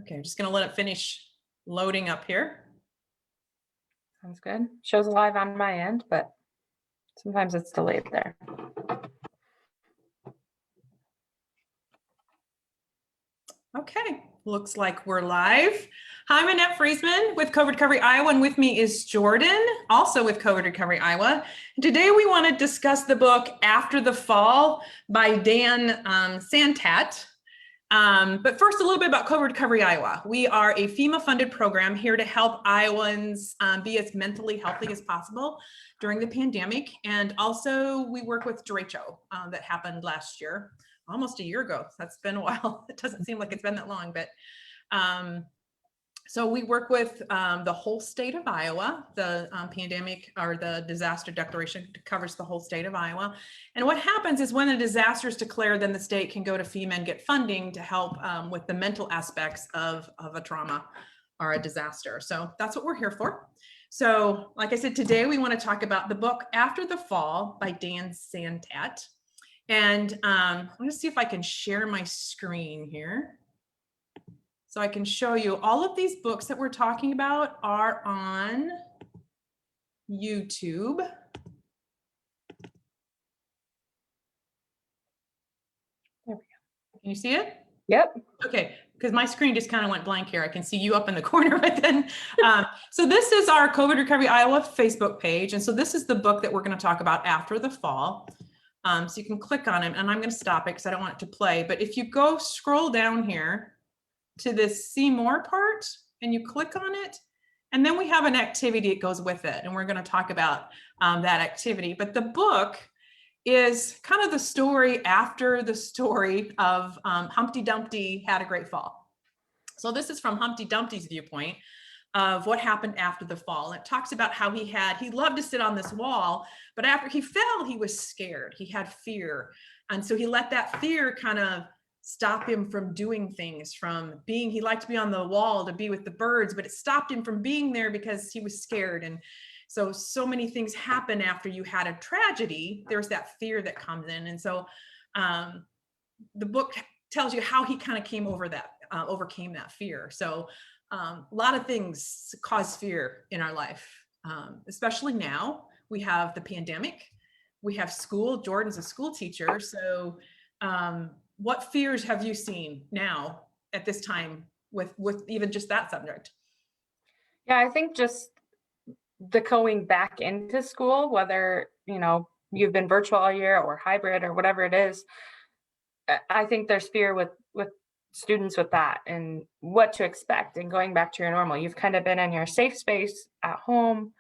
Okay, I'm just gonna let it finish loading up here. Sounds good. Shows live on my end, but sometimes it's delayed there. Okay, looks like we're live. Hi, I'm Annette Friesman with COVID Recovery Iowa, and with me is Jordan, also with COVID Recovery Iowa. And today we want to discuss the book After the Fall by Dan Santat. But first, a little bit about COVID Recovery Iowa. We are a FEMA-funded program here to help Iowans be as mentally healthy as possible during the pandemic. And also, we work with derecho that happened last year, almost a year ago. That's been a while. It doesn't seem like it's been that long, but so we work with the whole state of Iowa. The pandemic or the disaster declaration covers the whole state of Iowa. And what happens is when a disaster is declared, then the state can go to FEMA and get funding to help with the mental aspects of a trauma or a disaster. So that's what we're here for. So like I said, today we want to talk about the book After the Fall by Dan Santat. And I'm going to see if I can share my screen here. So I can show you all of these books that we're talking about are on YouTube. There we go. Can you see it? Yep. Okay, because my screen just kind of went blank here. I can see you up in the corner, but then, so this is our COVID Recovery Iowa Facebook page. And so this is the book that we're going to talk about After the Fall. So you can click on it, and I'm going to stop it because I don't want it to play. But if you go scroll down here to this see more part and you click on it, and then we have an activity that goes with it, and we're going to talk about that activity. But the book is kind of the story after the story of Humpty Dumpty Had a Great Fall. So this is from Humpty Dumpty's viewpoint of what happened after the fall. And it talks about how he loved to sit on this wall, but after he fell, he was scared. He had fear. And so he let that fear kind of stop him from doing things, from being, he liked to be on the wall to be with the birds, but it stopped him from being there because he was scared. And so many things happen after you had a tragedy. There's that fear that comes in. And so the book tells you how he kind of came over that, overcame that fear. So a lot of things cause fear in our life, especially now. We have the pandemic, we have school. Jordan's a school teacher. So what fears have you seen now at this time with even just that subject? Yeah, I think just the going back into school, whether, you've been virtual all year or hybrid or whatever it is, I think there's fear with students with that and what to expect and going back to your normal. You've kind of been in your safe space at home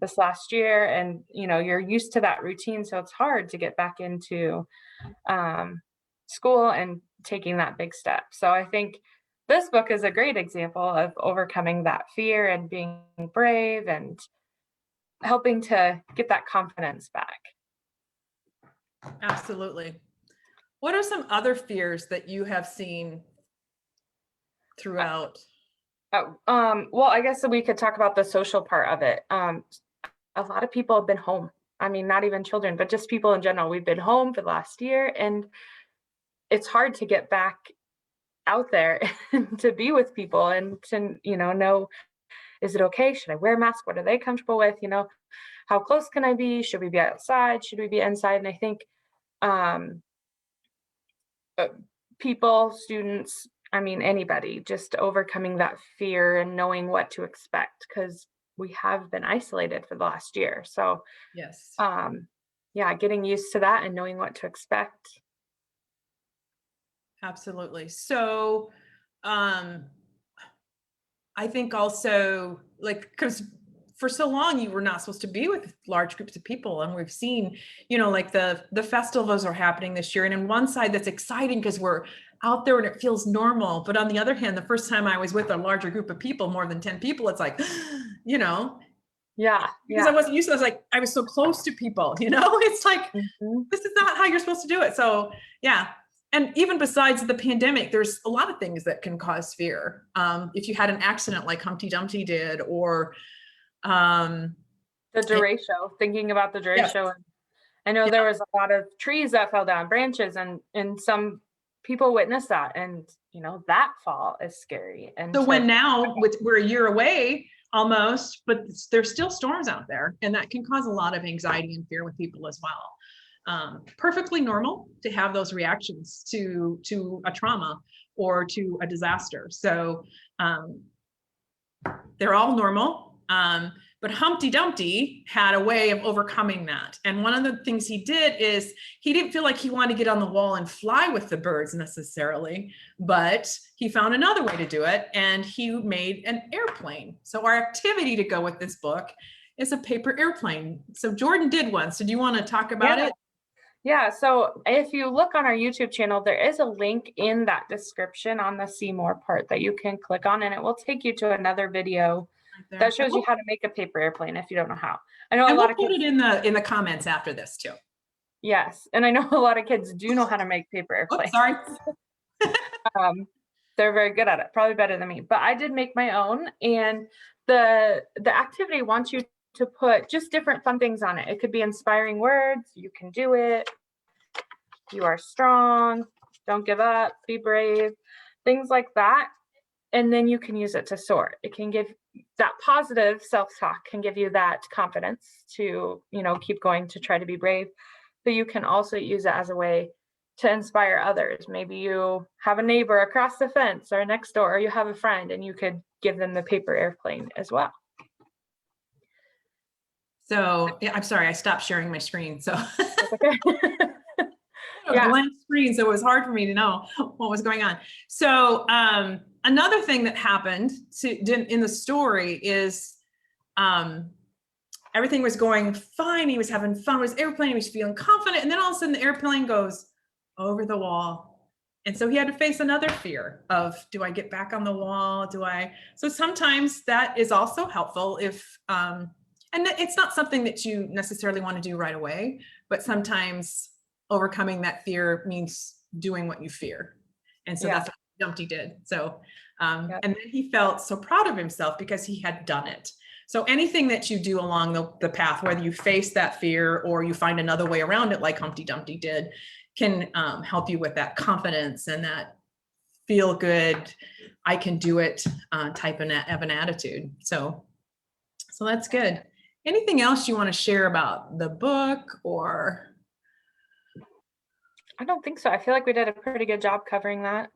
this last year, and you're used to that routine, so it's hard to get back into school and taking that big step. So I think this book is a great example of overcoming that fear and being brave and helping to get that confidence back. Absolutely. What are some other fears that you have seen throughout? Well, I guess we could talk about the social part of it. A lot of people have been home. I mean, not even children, but just people in general. We've been home for the last year, and it's hard to get back out there to be with people and to, know, is it okay? Should I wear a mask? What are they comfortable with? How close can I be? Should we be outside? Should we be inside? And I think people, students, anybody, just overcoming that fear and knowing what to expect, because we have been isolated for the last year. So Yes. Yeah, getting used to that and knowing what to expect. Absolutely. So I think also, because for so long you were not supposed to be with large groups of people, and we've seen, like the festivals are happening this year, and on one side that's exciting because we're out there and it feels normal, but on the other hand, the first time I was with a larger group of people, more than 10 people, it's like, Yeah, because I wasn't used to it. I was so close to people, it's like, this is not how you're supposed to do it. So yeah. And even besides the pandemic, there's a lot of things that can cause fear. If you had an accident like Humpty Dumpty did, or the derecho, thinking about the derecho. Yes. I know there was a lot of trees that fell down, branches, and some people witness that, and that fall is scary. And So when now we're a year away almost, but there's still storms out there, and that can cause a lot of anxiety and fear with people as well. Perfectly normal to have those reactions to a trauma or to a disaster. So they're all normal. But Humpty Dumpty had a way of overcoming that. And one of the things he did is he didn't feel like he wanted to get on the wall and fly with the birds necessarily, but he found another way to do it. And he made an airplane. So our activity to go with this book is a paper airplane. So Jordan did one. So do you want to talk about it? Yeah, so if you look on our YouTube channel, there is a link in that description on the See More part that you can click on, and it will take you to another video that shows you how to make a paper airplane if you don't know how. I know a lot of kids put it in the comments after this too. Yes, and I know a lot of kids do know how to make paper airplanes. Sorry. They're very good at it, probably better than me. But I did make my own, and the activity wants you to put just different fun things on it. It could be inspiring words. You can do it. You are strong. Don't give up. Be brave. Things like that. And then you can use it to sort. It can give that positive self-talk, can give you that confidence to, keep going, to try to be brave. But you can also use it as a way to inspire others. Maybe you have a neighbor across the fence or next door, or you have a friend, and you could give them the paper airplane as well. So yeah, I'm sorry, I stopped sharing my screen. So Okay. a blank screen, so it was hard for me to know what was going on. So another thing that happened in the story is everything was going fine. He was having fun with his airplane. He was feeling confident, and then all of a sudden the airplane goes over the wall. And so he had to face another fear of, do I get back on the wall? So sometimes that is also helpful if, and it's not something that you necessarily want to do right away, but sometimes overcoming that fear means doing what you fear. And so that's what Dumpty did. So, and then he felt so proud of himself because he had done it. So anything that you do along the path, whether you face that fear or you find another way around it, like Humpty Dumpty did, can help you with that confidence and that feel good, I can do it type of an attitude. So that's good. Anything else you want to share about the book or? I don't think so. I feel like we did a pretty good job covering that.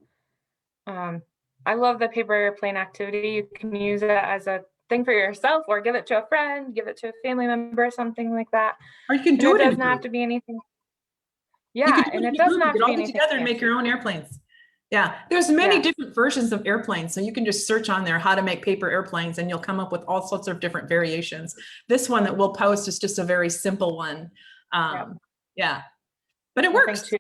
I love the paper airplane activity. You can use it as a thing for yourself, or give it to a friend, give it to a family member, something like that. Or you can do it. It doesn't have to be anything. Yeah, and it doesn't have to be anything together and make your own airplanes. Yeah, there's many different versions of airplanes, so you can just search on there how to make paper airplanes, and you'll come up with all sorts of different variations. This one that we'll post is just a very simple one. Yeah, but it works.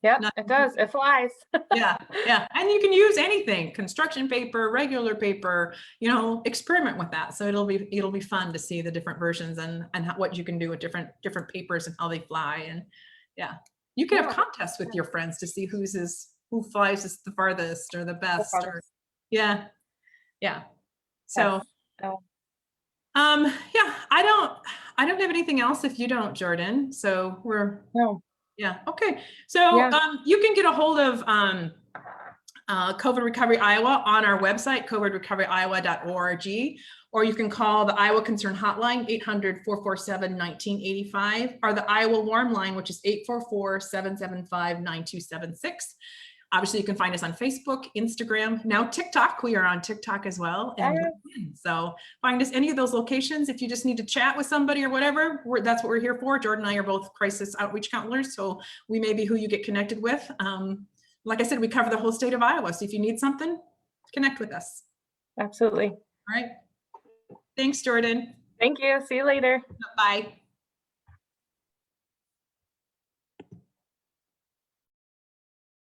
Yeah, it does. It flies. yeah, and you can use anything: construction paper, regular paper. Experiment with that. So it'll be fun to see the different versions and what you can do with different papers and how they fly. And you can have contests with your friends to see who flies the farthest or the best. Yeah. So, I don't have anything else if you don't, Jordan. So yeah. Okay. So you can get a hold of COVID Recovery Iowa on our website, covidrecoveryiowa.org, or you can call the Iowa Concern Hotline, 800-447-1985, or the Iowa Warm Line, which is 844-775-9276. Obviously, you can find us on Facebook, Instagram, now TikTok. We are on TikTok as well. And so find us any of those locations. If you just need to chat with somebody or whatever, that's what we're here for. Jordan and I are both crisis outreach counselors, so we may be who you get connected with. Like I said, we cover the whole state of Iowa. So if you need something, connect with us. Absolutely. All right. Thanks, Jordan. Thank you. See you later. Bye.